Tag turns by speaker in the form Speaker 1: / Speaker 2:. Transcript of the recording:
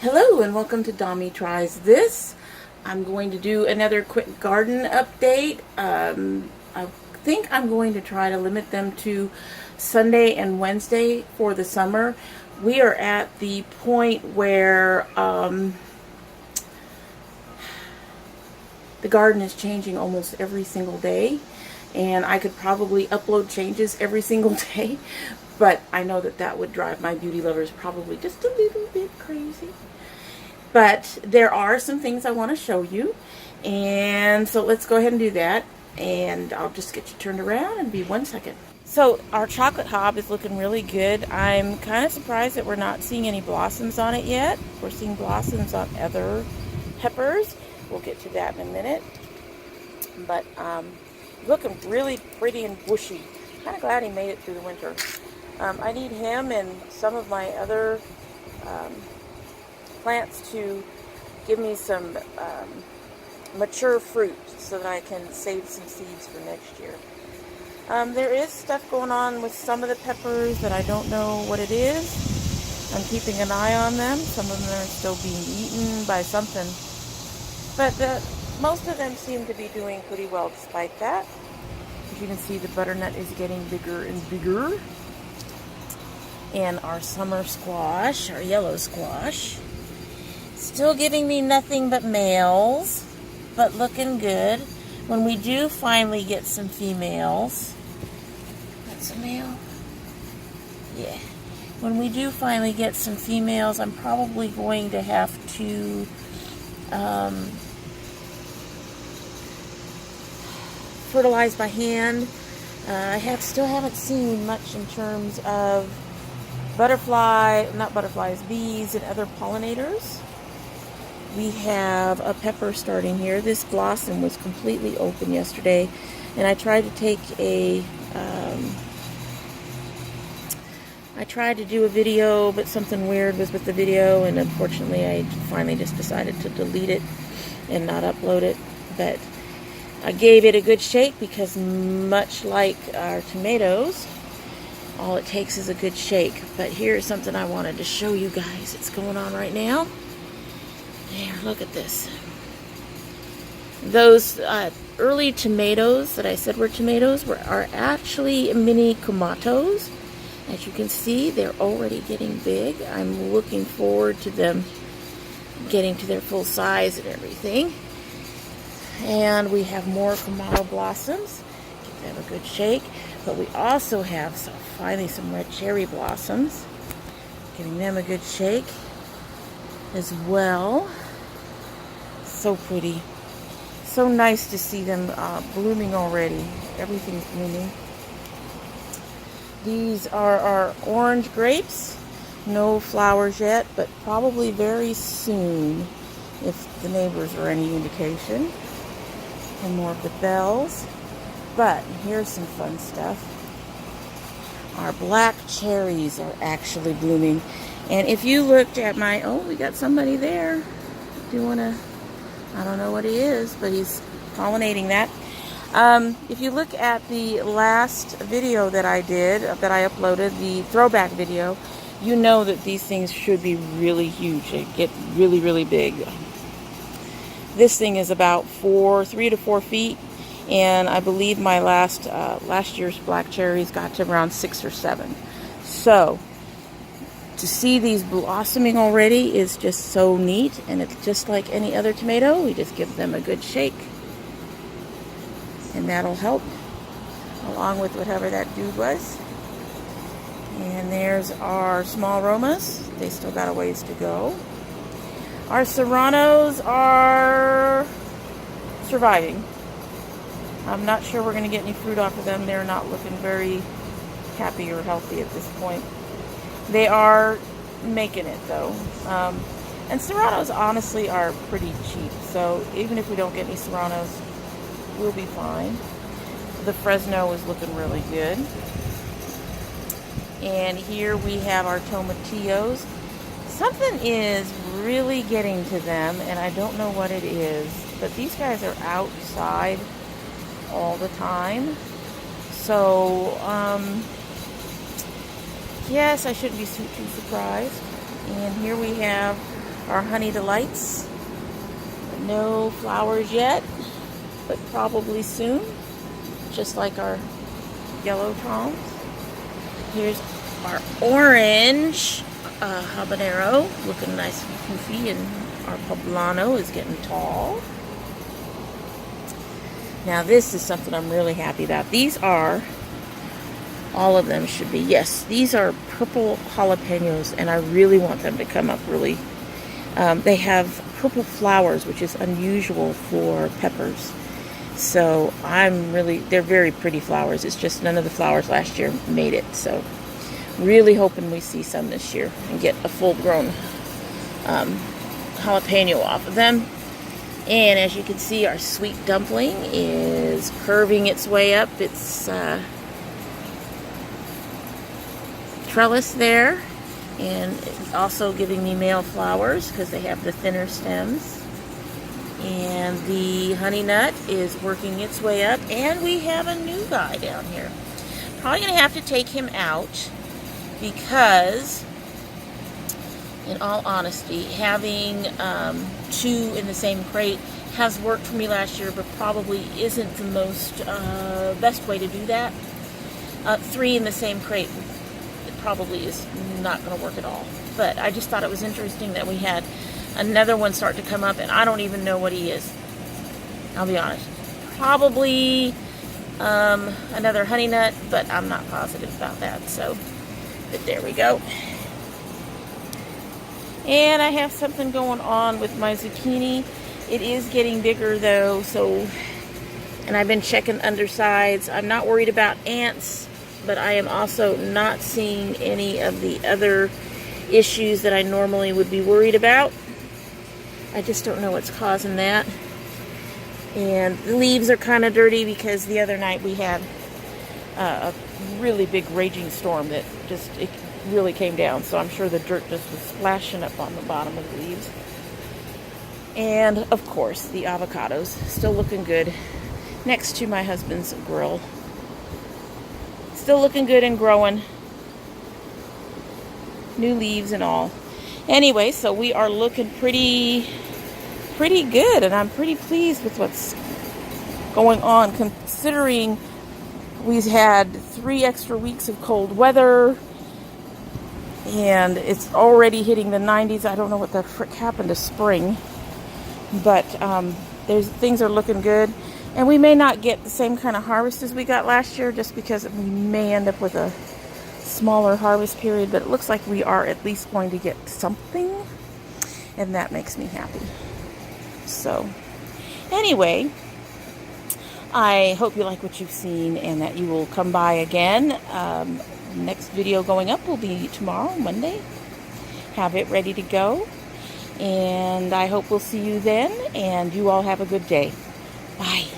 Speaker 1: Hello and welcome to domytriesthis. I'm going to do another quick garden update. I think I'm going to try to limit them to Sunday and Wednesday for the summer. We are at the point where the garden is changing almost every single day, and I could probably upload changes every single day, but I know that that would drive my beauty lovers probably just a little bit crazy. But there are some things I want to show you, and so let's go ahead and do that, and I'll just get you turned around and be 1 second. So our chocolate hob is looking really good. I'm kind of surprised that we're not seeing any blossoms on it yet. We're seeing blossoms on other peppers. We'll get to that in a minute. But looking really pretty and bushy. Kind of glad he made it through the winter. I need him and some of my other plants to give me some mature fruit so that I can save some seeds for next year. There is stuff going on with some of the peppers that I don't know what it is. I'm keeping an eye on them. Some of them are still being eaten by something. But most of them seem to be doing pretty well despite that. As you can see, the butternut is getting bigger and bigger. And our summer squash, our yellow squash, still giving me nothing but males, but looking good. When we do finally get some females, that's a male? Yeah. When we do finally get some females, I'm probably going to have to fertilize by hand. I still haven't seen much in terms of bees and other pollinators. We have a pepper starting here. This blossom was completely open yesterday, and I tried to take I tried to do a video, but something weird was with the video, and unfortunately I finally just decided to delete it and not upload it. But I gave it a good shake because, much like our tomatoes, all it takes is a good shake. But here's something I wanted to show you guys. It's going on right now. There, look at this. Those early tomatoes that I said were tomatoes are actually mini kumatos. As you can see, they're already getting big. I'm looking forward to them getting to their full size and everything. And we have more kumato blossoms. Give them a good shake. But we also have finally some red cherry blossoms. Giving them a good shake as well. So pretty. So nice to see them blooming already. Everything's blooming. These are our orange grapes. No flowers yet, but probably very soon, if the neighbors are any indication. And more of the bells. But here's some fun stuff. Our black cherries are actually blooming. And if you looked at we got somebody there. Do you want to, I don't know what he is, but he's pollinating that. If you look at the last video that I did, that I uploaded, the throwback video, you know that these things should be really huge. They get really, really big. This thing is about 3 to 4 feet. And I believe my last year's black cherries got to around 6 or 7. So to see these blossoming already is just so neat, and it's just like any other tomato. We just give them a good shake, and that'll help, along with whatever that dude was. And there's our small aromas. They still got a ways to go. Our serranos are surviving. I'm not sure we're going to get any fruit off of them. They're not looking very happy or healthy at this point. They are making it, though. And serranos, honestly, are pretty cheap. So even if we don't get any serranos, we'll be fine. The Fresno is looking really good. And here we have our tomatillos. Something is really getting to them, and I don't know what it is. But these guys are outside all the time. So, yes, I shouldn't be too surprised. And here we have our honey delights. No flowers yet, but probably soon, just like our yellow toms. Here's our orange habanero, looking nice and poofy, and our poblano is getting tall. Now this is something I'm really happy about. These are, all of them should be, yes, these are purple jalapenos, and I really want them to come up really. They have purple flowers, which is unusual for peppers. So they're very pretty flowers. It's just none of the flowers last year made it. So really hoping we see some this year and get a full-grown jalapeno off of them. And as you can see, our sweet dumpling is curving its way up its trellis there, and it's also giving me male flowers because they have the thinner stems. And the honey nut is working its way up, and we have a new guy down here. Probably going to have to take him out because, in all honesty, having 2 in the same crate has worked for me last year, but probably isn't the most best way to do that. 3 in the same crate, it probably is not going to work at all. But I just thought it was interesting that we had another one start to come up, and I don't even know what he is. I'll be honest. Probably another honey nut, but I'm not positive about that. So, but there we go. And I have something going on with my zucchini. It is getting bigger though, and I've been checking undersides. I'm not worried about ants, but I am also not seeing any of the other issues that I normally would be worried about. I just don't know what's causing that. And the leaves are kind of dirty because the other night we had a really big raging storm that it really came down. So I'm sure the dirt just was splashing up on the bottom of the leaves. And of course, the avocados still looking good next to my husband's grill. Still looking good and growing. New leaves and all. Anyway, so we are looking pretty good, and I'm pretty pleased with what's going on, considering we've had 3 extra weeks of cold weather, and it's already hitting the 90s. I don't know what the frick happened to spring, but things are looking good, and we may not get the same kind of harvest as we got last year, just because we may end up with a smaller harvest period, but it looks like we are at least going to get something, and that makes me happy. So anyway, I hope you like what you've seen and that you will come by again. Next video going up will be tomorrow, Monday. Have it ready to go, and I hope we'll see you then, and you all have a good day. Bye.